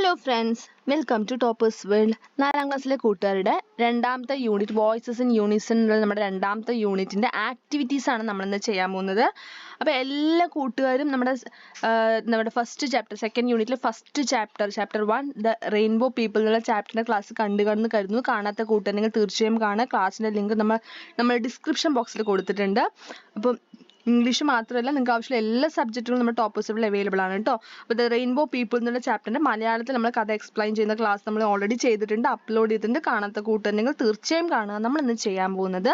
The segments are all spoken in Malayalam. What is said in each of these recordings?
Hello friends, welcome to toppers world. 4ാം ക്ലാസ്സിലെ കൂട്ടുകാരുടെ രണ്ടാമത്തെ യൂണിറ്റ് വോയിസസ് ഇൻ യൂണിസൺ എന്നുള്ള നമ്മുടെ രണ്ടാമത്തെ യൂണിറ്റിൻ്റെ ആക്ടിവിറ്റീസ് ആണ് നമ്മളിന്ന് ചെയ്യാൻ പോകുന്നത്. അപ്പോൾ എല്ലാ കൂട്ടുകാരും നമ്മുടെ ഫസ്റ്റ് ചാപ്റ്റർ, സെക്കൻഡ് യൂണിറ്റിലെ first chapter 1 the rainbow people എന്നുള്ള ചാപ്റ്ററിൻ്റെ ക്ലാസ് കണ്ടുകടന്ന് കരുതുന്നു. കാണാത്ത കൂട്ടുകാരെങ്കിൽ തീർച്ചയായും കാണുക. ക്ലാസ്സിൻ്റെ ലിങ്ക് നമ്മൾ ഡിസ്ക്രിപ്ഷൻ ബോക്സിൽ കൊടുത്തിട്ടുണ്ട്. അപ്പം ഇംഗ്ലീഷ് മാത്രമല്ല, നിങ്ങൾക്ക് ആവശ്യമുള്ള എല്ലാ സബ്ജക്റ്റുകളും നമ്മുടെ ടോപ്പേഴ്സിൽ അവൈലബിൾ ആണ് കേട്ടോ. അപ്പോൾ ദ റെയിൻബോ പീപ്പിൾ എന്നുള്ള ചാപ്റ്ററിൻ്റെ മലയാളത്തിൽ നമ്മൾ കഥ എക്സ്പ്ലെയിൻ ചെയ്യുന്ന ക്ലാസ് നമ്മൾ ഓൾറെഡി ചെയ്തിട്ടുണ്ട്, അപ്ലോഡ് ചെയ്തിട്ടുണ്ട്. കാണാത്ത കൂട്ടുകാരെങ്കിൽ തീർച്ചയായും കാണുക. നമ്മൾ ഇന്ന് ചെയ്യാൻ പോകുന്നത്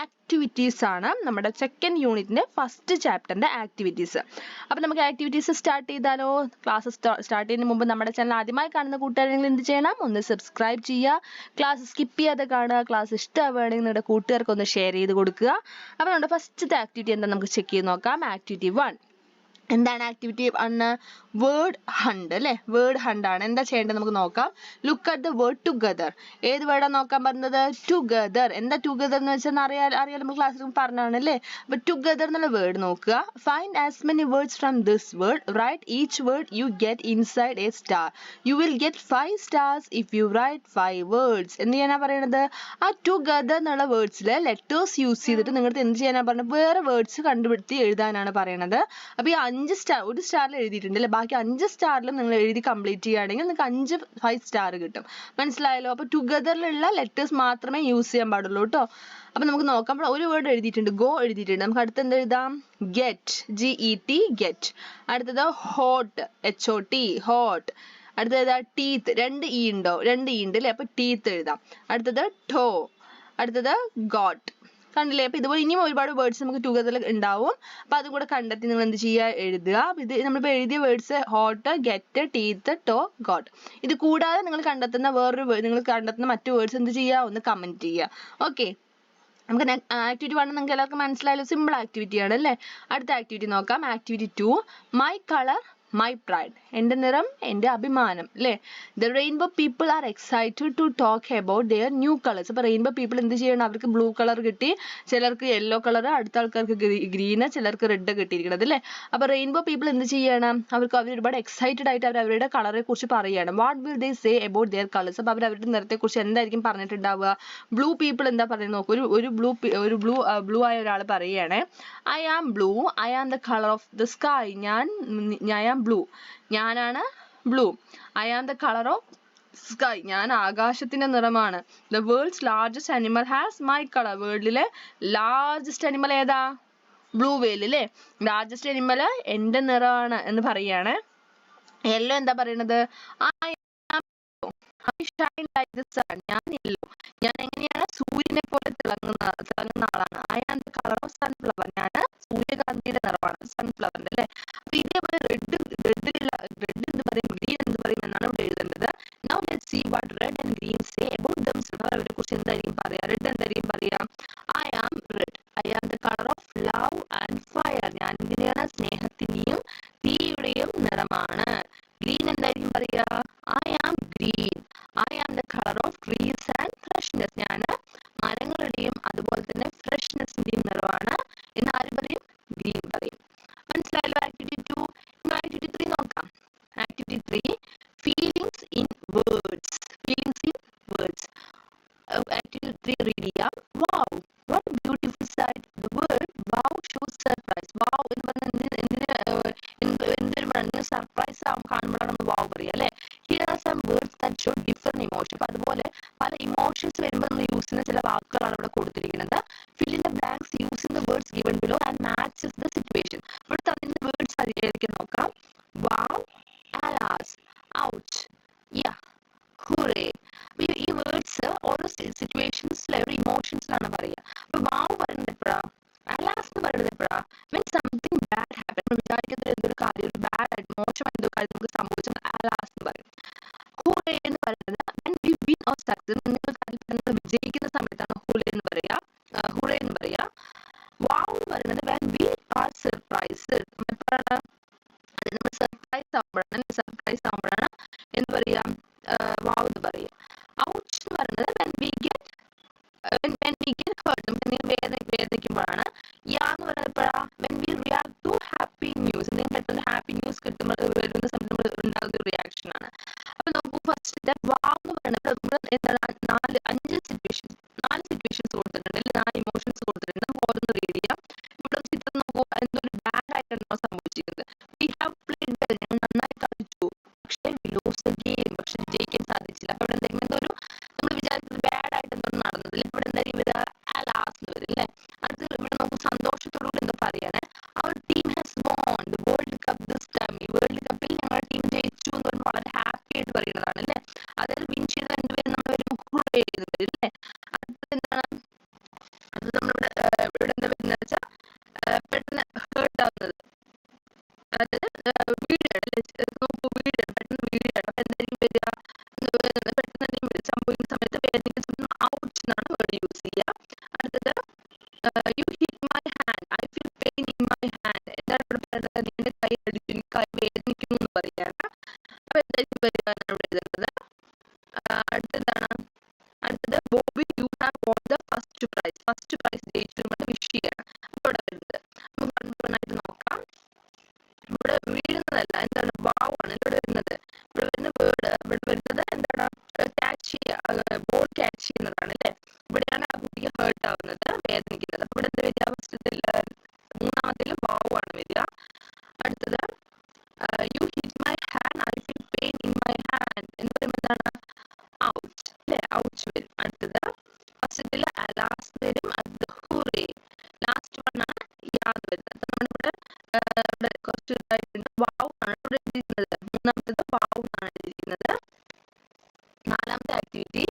ആക്ടിവിറ്റീസ് ആണ്, നമ്മുടെ സെക്കൻഡ് യൂണിറ്റിൻ്റെ ഫസ്റ്റ് ചാപ്റ്ററിൻ്റെ ആക്ടിവിറ്റീസ്. അപ്പോൾ നമുക്ക് ആക്ടിവിറ്റീസ് സ്റ്റാർട്ട് ചെയ്താലോ? ക്ലാസ് സ്റ്റാർട്ട് ചെയ്യുന്നതിന് മുമ്പ് നമ്മുടെ ചാനൽ ആദ്യമായി കാണുന്ന കൂട്ടുകാരെങ്കിൽ എന്ത് ചെയ്യണം? ഒന്ന് സബ്സ്ക്രൈബ് ചെയ്യുക, ക്ലാസ് സ്കിപ്പ് ചെയ്യാതെ കാണുക. ക്ലാസ് ഇഷ്ടമാവുകയാണെങ്കിൽ നിങ്ങളുടെ കൂട്ടുകാർക്ക് ഒന്ന് ഷെയർ ചെയ്ത് കൊടുക്കുക. അപ്പോൾ നമ്മുടെ ഫസ്റ്റത്തെ ആക്ടിവിറ്റി എന്താ നമുക്ക് ചെക്ക് ചെയ്ത് നോക്കാം. ആക്ടിവിറ്റി 1. എന്താണ് ആക്ടിവിറ്റി 1? വേർഡ് ഹണ്ട് അല്ലേ? വേർഡ് ഹണ്ട് ആണ്. എന്താ ചെയ്യേണ്ടത് നമുക്ക് നോക്കാം. Look at the word together. ഏത് വേർഡാണ് നോക്കാൻ പറഞ്ഞത്? ടുഗദർ. എന്താ ടുഗദർ എന്ന് വെച്ചാൽ അറിയാലോ, നമ്മൾ ക്ലാസ്സിൽ പറഞ്ഞാണ് അല്ലേ? അപ്പോൾ ടുഗദർ എന്നുള്ള വേർഡ് നോക്കുക. Find as many words from this word. Write each word you get inside a star. You will get 5 stars if you write 5 words. എന്ത് ചെയ്യാനാ പറയണത്? ആ ടുഗദർ എന്നുള്ള വേർഡ്സിൽ ലെറ്റേഴ്സ് യൂസ് ചെയ്തിട്ട് നിങ്ങൾക്ക് എന്ത് ചെയ്യാനാ പറഞ്ഞത്? വേറെ വേർഡ്സ് കണ്ടുപിടുത്തി എഴുതാനാണ് പറയണത്. അപ്പോൾ ഈ 5 സ്റ്റാർ, ഒരു സ്റ്റാറിൽ എഴുതിയിട്ടുണ്ട് അല്ലേ, ബാക്കി 5 സ്റ്റാറിലും നിങ്ങൾ എഴുതി കംപ്ലീറ്റ് ചെയ്യുകയാണെങ്കിൽ നിങ്ങൾക്ക് 5 സ്റ്റാർ കിട്ടും. മനസ്സിലായല്ലോ? അപ്പോൾ ടുഗദറിലുള്ള ലെറ്റേഴ്സ് മാത്രമേ യൂസ് ചെയ്യാൻ പാടുള്ളൂ കേട്ടോ. അപ്പോൾ നമുക്ക് നോക്കാം. ഒരു വേർഡ് എഴുതിയിട്ടുണ്ട്, ഗോ എഴുതിയിട്ടുണ്ട്. നമുക്ക് അടുത്ത് എന്ത് എഴുതാം? Get, GET, get. അടുത്തത് ഹോട്ട്, HOT, ഹോട്ട്. അടുത്തത് ഏതാ? ടീത്ത്. 2 E ഉണ്ടോ? 2 E ഉണ്ട് അല്ലേ? അപ്പോൾ ടീത്ത് എഴുതാം. അടുത്തത് ടോ. അടുത്തത് ഗോട്ട്. കണ്ടില്ലേ? അപ്പോൾ ഇതുപോലെ ഇനിയും ഒരുപാട് വേർഡ്സ് നമുക്ക് ടുഗദറിൽ ഉണ്ടാവും. അപ്പോൾ അതും കൂടെ കണ്ടെത്തി നിങ്ങൾ എന്ത് ചെയ്യുക? എഴുതുക. ഇത് നമ്മളിപ്പോൾ എഴുതിയ words hot, get, teeth, toe, goat. ഇത് കൂടാതെ നിങ്ങൾ കണ്ടെത്തുന്ന മറ്റു വേർഡ്സ് എന്ത് ചെയ്യുക? ഒന്ന് കമൻറ്റ് ചെയ്യുക. ഓക്കെ, നമുക്ക് ആക്ടിവിറ്റി 1 നിങ്ങൾക്ക് എല്ലാവർക്കും മനസ്സിലായല്ലോ. സിമ്പിൾ ആക്ടിവിറ്റി ആണ് അല്ലേ? അടുത്ത ആക്ടിവിറ്റി നോക്കാം. Activity 2. My colour my pride. എൻ്റെ നിറം എൻ്റെ അഭിമാനം അല്ലേ? The rainbow people are excited to talk about their new colours. അപ്പോൾ റെയിൻബോ പീപ്പിൾ എന്ത് ചെയ്യണം? അവർക്ക് ബ്ലൂ കളർ കിട്ടി, ചിലർക്ക് യെല്ലോ കളർ, അടുത്ത ആൾക്കാർക്ക് ഗ്രീന്, ചിലർക്ക് റെഡ് കിട്ടിയിരിക്കുന്നത് അല്ലേ? അപ്പോൾ റെയിൻബോ പീപ്പിൾ എന്ത് ചെയ്യണം? അവർ ഒരുപാട് എക്സൈറ്റഡ് ആയിട്ട് അവരുടെ കളറെ കുറിച്ച് പറയുകയാണ്. What will they say about their colours? അപ്പോൾ അവരുടെ നിറത്തെക്കുറിച്ച് എന്തായിരിക്കും പറഞ്ഞിട്ടുണ്ടാവുക? ബ്ലൂ പീപ്പിൾ എന്താ പറയുന്നത് നോക്കൂ. ഒരു ബ്ലൂ ആയ ഒരാൾ പറയുകയാണ്, I am blue, I am the colour of the sky. I am blue, ഞാനാണ് blue. I am the colour of sky, ഞാൻ ആകാശത്തിന്റെ നിറമാണ്. The world's largest animal has my colour. വേൾഡിലെ ലാർജസ്റ്റ് അനിമൽ ഏതാ? ബ്ലൂ വെയിൽ അല്ലേ? ലാർജസ്റ്റ് അനിമൽ എൻ്റെ നിറമാണ് എന്ന് പറയാണ്. യെല്ലോ എന്താ പറയണത്? I shine like the sun. ഞാൻ എങ്ങനെയാണ്? സൂര്യനെ പോലെ തിളങ്ങുന്ന ആളാണ്. I am the color of sunflower. ഞാൻ സൂര്യകാന്തിയുടെ നിറമാണ്, സൺഫ്ലവറിന്റെ അല്ലേ? അപ്പൊ ഇതേപോലെ റെഡ് എന്ത് പറയും, ഗ്രീൻ എന്ത് പറയും എന്നാണ് ഇവിടെ എഴുതേണ്ടത്. Now let's see what red and green say about themselves. അവരെ കുറിച്ച് എന്തായിരിക്കും പറയാ? റെഡ് എന്തായിരിക്കും പറയാ? I am red. I am the color of love and fire. ഞാൻ എന്തിനാണ്? സ്നേഹത്തിന്റെയും തീയുടെയും നിറമാണ്. ഗ്രീൻ എന്തായിരിക്കും പറയാ? I am green. I am the color of trees and freshness. ഞാൻ മരങ്ങളുടെയും അതുപോലെ തന്നെ ഫ്രഷ്നെസിന്റെയും നിറമാണ് എന്ന് ആര് പറയും? ഗ്രീൻ പറയും. മനസ്സിലായല്ലോ? ആക്ടിവിറ്റി 2. ആക്ടിവിറ്റി 3 നോക്കാം. Activity 3. Feelings in words. Activity 3 read ചെയ്യാം. Wow, what a beautiful sight. The word wow shows surprise. Wow എന്ന് പറഞ്ഞാൽ എന്തൊരു സർപ്രൈസ് കാണുമ്പോഴാണ് നമ്മൾ wow പറയുക അല്ലേ? Here are some words that show different emotion. അപ്പോൾ അതുപോലെ പല ഇമോഷൻസ് വരുമ്പോൾ നമ്മൾ യൂസ് ചെയ്യുന്ന ചില വാക്കുകളാണ് ഇവിടെ കൊടുത്തിരിക്കുന്നത്. Fill in the blanks using the words given below and matches the situation. ഇവിടെ തന്നിരുന്ന വേർഡ്സ് അതിലേക്ക് നോക്കാം. Wow, alas, ouch, yeah, hooray. ഈ വേർഡ്സ് ഓരോ സിറ്റുവേഷൻസിലെ ഓരോ ഇമോഷൻസിലാണ് പറയുക. അപ്പൊ wow പറയുന്നത് എപ്പോഴാ? alas എന്ന് പറയുന്നത് എപ്പോഴാ? when something bad happen. നമ്മൾ വിചാരിക്കുന്ന എന്തൊരു കാര്യം, ഒരു ബാഡ് ആയിട്ട് മോശമായ എന്തോ കാര്യം നമുക്ക് സംഭവിച്ചാൽ alas എന്ന് പറയും. hooray എന്ന് പറയുന്നത് when we win or succeed. നിങ്ങൾ വിജയിക്കുന്ന സമയത്താണ് hooray എന്ന് പറയാ. wow എന്ന് പറയുന്നത് when we are surprised. എപ്പോഴാണ്? നമ്മൾ സർപ്രൈസ് ആവുമ്പോഴാണ് എന്ത് പറയാ? wow എന്ന് പറയാ. ouch എന്ന് പറയുന്നത് when we get hurt. നമുക്ക് വേദനിക്കുമ്പോഴാണ്. yeah എന്ന് പറയുന്നത് എപ്പോഴാ? when we react to happy news. എന്തെങ്കിലും പെട്ടെന്ന് ഹാപ്പി ന്യൂസ് കിട്ടുമ്പോൾ വരുന്ന സമയത്ത് നമ്മൾ ഉണ്ടാകുന്ന ഒരു റിയാക്ഷൻ ആണ്. എന്താണ് 4 സിറ്റുവേഷൻസ് കൊടുത്തിട്ടുണ്ട്, അല്ലെങ്കിൽ 4 ഇമോഷൻസ് കൊടുത്തിട്ടുണ്ട്. നമുക്ക് ഓരോന്ന് റീഡ് ചെയ്യാം. ഇവിടെ ചിത്രം നോക്കൂ, എന്തൊരു ബാഡ് ആയിട്ടാണ് സംഭവിച്ചിരിക്കുന്നത്. വി ഹാവ് പ്ലേഡ് വെൽ, ഞങ്ങൾ നന്നായി കളിച്ചു, പക്ഷേ വി ലോസ് ദ ഗെയിം, പക്ഷെ ജയിക്കാൻ സാധിച്ചില്ല. അപ്പൊ ഇവിടെ എന്തെങ്കിലും എന്തോ ഒരു നമ്മൾ വിചാരിച്ചത് ബാഡ് ആയിട്ട് എന്തോ നടന്നതില്ല. ഇവിടെ എന്തായാലും ഇവര് ലാസ്റ്റ് വരും അല്ലേ. അടുത്ത് ഇവിടെ നമുക്ക് സന്തോഷത്തോടുകൂടി എന്താ പറയാണ്, our team has won the world cup this time, ഈ വേൾഡ് കപ്പിൽ ഞങ്ങളുടെ ടീം ജയിച്ചു എന്ന് പറഞ്ഞ് വളരെ ഹാപ്പി ആയിട്ട് പറയുന്നതാണ് അല്ലേ. അതായത് വിൻ ചെയ്ത രണ്ടുപേരും നമ്മൾ വരും അല്ലേ. അടുത്തത് എന്താണ്, അത് നമ്മളിവിടെ ഇവിടെ എന്താ വരുന്നത് വെച്ചാൽ പെട്ടെന്ന് ഹേർട്ട് ആവുന്നത്, അതായത് വീഴാണ് അല്ലെ. നോക്കൂ, വീഴാണ്, പെട്ടെന്ന് വീഴാണ്. അപ്പൊ എന്തായാലും വരിക, പെട്ടെന്ന് എന്തെങ്കിലും സംഭവിക്കുന്ന സമയത്ത് വേദനിക്കുന്ന ഔച്ച് എന്നാണ് വേർഡ് യൂസ് ചെയ്യുക. അടുത്തത് U hit my hand, I feel pain in my hand, എന്താണ് ഇവിടെ പറയുന്നത്, നിന്റെ കൈ അടിച്ചു, എനിക്ക് കൈ വേദനിക്കുന്നു എന്ന് പറയാണ്. അപ്പൊ എന്തായാലും വരിക എന്നാണ് ഇവിടെ എഴുതുന്നത്. അടുത്തെന്താണ്, അടുത്തത് Bobby you have won the first prize, first prize ജയിച്ചു കൊണ്ട് വിഷ് ചെയ്യാണ്. അപ്പൊ ഇവിടെ വരുന്നത് നമുക്ക് കൺഫേണായിട്ട് നോക്കാം. ഇവിടെ വീഴുന്നതല്ല, എന്താണ് വാവ് ആണ് ഇവിടെ വരുന്നത്. ഇവിടെ വരുന്ന വേർഡ്, ഇവിടെ വരുന്നത് എന്താണ്, ക്യാച്ച് ചെയ്യുക, ബോൾ ക്യാച്ച് ചെയ്യുന്നതാണ് അല്ലെ. ഇവിടെയാണ് ആ കുട്ടിക്ക് ഹേർട്ട് ആവുന്നത്, വേദനിക്കുന്നത്. അപ്പൊ ഇവിടെ എന്താ വരിക, ഫസ്റ്റത്തിൽ മൂന്നാമത്തിലും വാവ് ആണ് വരിക. അടുത്തത് U hit my hand, I feel pain in my hand എന്ന് പറയുമ്പോൾ എന്താണ്, ഔച്ച് അല്ലെ, ഔച്ച് വരും. അടുത്തത് ഫസ്റ്റത്തിൽ ലാസ്റ്റ് വരും, അടുത്തത് ഹൂറേ, ലാസ്റ്റ് വണ്ണാണ് യാദ് വരുന്നത്. നമ്മളിവിടെ ഇവിടെ കുറച്ച് ഇതായിട്ടുണ്ട്, വാവ് ആണ് ഇവിടെ എഴുതിയിരിക്കുന്നത്. മൂന്നാമത്തത് വാവ് ആണ് എഴുതിയിരിക്കുന്നത്. നാലാമത്തെ activity,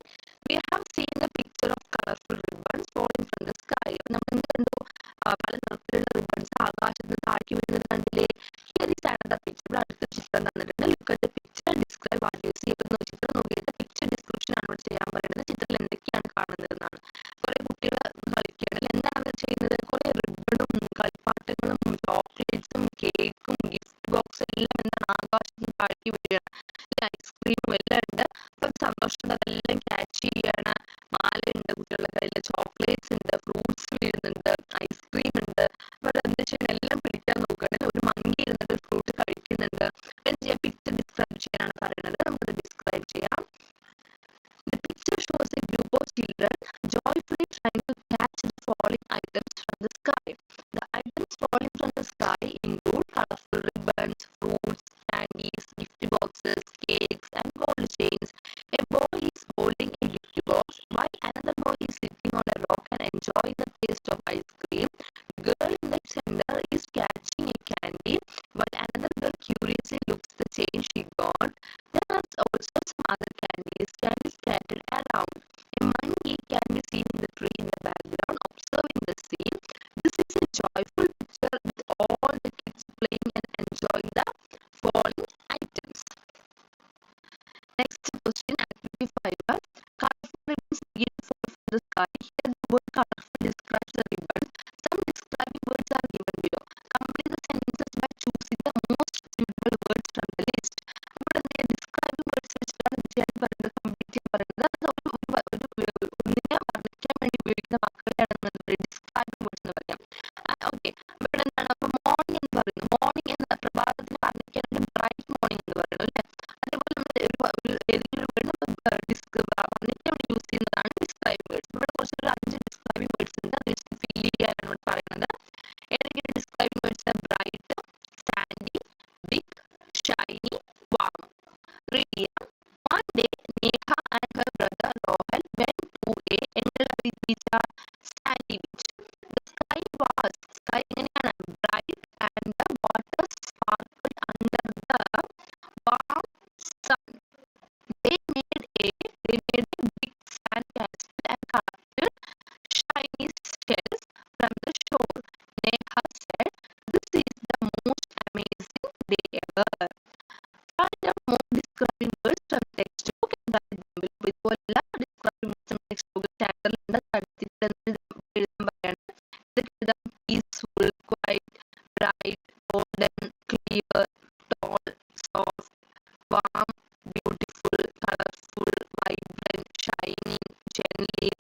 we have seen the picture of colourful ribbons falling from the sky. നമ്മൾ എന്ത് കണ്ടു, പല നിറത്തിലുള്ള റിബൺസ് ആകാശത്ത് താഴ്ത്തി വരുന്നത് കണ്ടില്ലേ. ഹിയർ ഈസ് അനദർ പിക്ചർ, ഇവിടെ അടുത്ത ചിത്രം തന്നിട്ടുണ്ട്. Look at the picture, describe what you see. ചിത്രം നോക്കിയിട്ട് പിക്ചർ ഡിസ്ക്രിപ്ഷൻ ആണ് ഇവിടെ ചെയ്യാൻ പറയുന്നത്. ചിത്രത്തിൽ എന്തൊക്കെയാണ് കാണുന്നത് എന്നാണ്. കുറെ കുട്ടികൾ കളിക്കുകയാണ്, എന്താണ് അവർ ചെയ്യുന്നത്, കുറെ റിബണും കളിപ്പാട്ടങ്ങളും ചോക്ലേറ്റ്സും കേക്കും ഗിഫ്റ്റ് ബോക്സ് എല്ലാം എന്താണ് ആകാശത്ത് താഴ്ത്തി വരികയാണ്. ഐസ്ക്രീമും എല്ലാം ഉണ്ട്. അപ്പം സന്തോഷം അതെല്ലാം ക്യാച്ച് ചെയ്യാണ്. മാല ഉണ്ട് കുട്ടികളുടെ കയ്യിൽ, ചോക്ലേറ്റ്സ് ഉണ്ട്, ഫ്രൂട്ട്സ് വീഴുന്നുണ്ട്, ഐസ്ക്രീം ഉണ്ട്. അപ്പൊ അതെന്താ ചെയ്യണം, എല്ലാം പിടിക്കാൻ നോക്കുകയാണെങ്കിൽ ഒരു മങ്കി ഇരുന്നിട്ട് ഫ്രൂട്ട് കഴിക്കുന്നുണ്ട്. എന്ത് ചെയ്യാം, പിക്ചർ ഡിസ്ക്രൈബ് ചെയ്യാനാണ് പറയുന്നത്. നമുക്ക് ഡിസ്ക്രൈബ് ചെയ്യാം. The picture shows a group of children joyfully trying to catch the falling items from the sky. The items falling from the sky include colorful ribbons, fruits, candies, gift boxes, cakes, and gold chains. A boy is holding a gift box while another boy is sitting on a rock and enjoying the taste of ice cream. The girl in the center is catching a candy while another girl curiously looks at the chain she got. There are also some other candies scattered around. A monkey can be seen in the tree in the background observing the scene. This is a joyful picture with all the kids playing and enjoying the falling items. Next question, activity 5. Colorful ribbons begin to fall from the sky. Here the word colorful describes the ribbon. Some describing words are given below. Complete the sentences by choosing the most suitable words from the list. ഇവിടെ ഡിസ്ക്രൈബിംഗ് വേർഡ്സ് വെച്ചിട്ടാണ് ചെയ്യാൻ പറയുന്നത്, കംപ്ലീറ്റ് ചെയ്യാൻ പറയുന്നത്. അത് ഒന്നിനെ വർണ്ണിക്കാൻ വേണ്ടി ഉപയോഗിക്കുന്ന വാക്കുകളാണ് നമ്മൾ ഡിസ്ക്രൈബിംഗ് വേർഡ്സ് എന്ന് പറയാം. ഓക്കെ, ഇവിടെ എന്താണ്, അപ്പൊ മോർണിംഗ് എന്ന് പറയുന്നത്, മോർണിംഗ് എന്ന പ്രഭാതത്തിനെ വർണ്ണിക്കാനായിട്ട് ബ്രൈറ്റ് മോർണിംഗ് എന്ന് പറയുന്നത് അല്ലേ. അതേപോലെ നമ്മൾ ഏതെങ്കിലും ഒരു വേർഡ് വർണ്ണിക്കാൻ വേണ്ടി യൂസ് ചെയ്യുന്നതാണ് ഡിസ്ക്രൈബിംഗ് വേർഡ്സ്. ഇവിടെ കുറച്ചൊരു 5 ഡിസ്ക്രൈബിംഗ് വേർഡ്സ് ഉണ്ട്, അത് വെച്ച് ഫിൽ ചെയ്യാനാണ് ഇവിടെ പറയുന്നത്. ഏതെങ്കിലും describing words, bright, sandy, big, shiny, warm. Read here. One day, Neha and her brother Rohan went to a Engelari beach, sandy beach. The sky was bright and the water sparkled under the warm sun. They made a big sand castle and collected shiny shells from the shore. Neha said, "This is the most amazing day ever." Find out more describing words from textbook and write them below. ഇതുപോലുള്ള describing words from textbook ചാപ്റ്ററിലുണ്ട്, എഴുതാൻ പറയാണ്. ഇതൊക്കെ peaceful, quiet, bright, golden, clear, tall, soft, warm, beautiful, colourful, vibrant, shining, gently,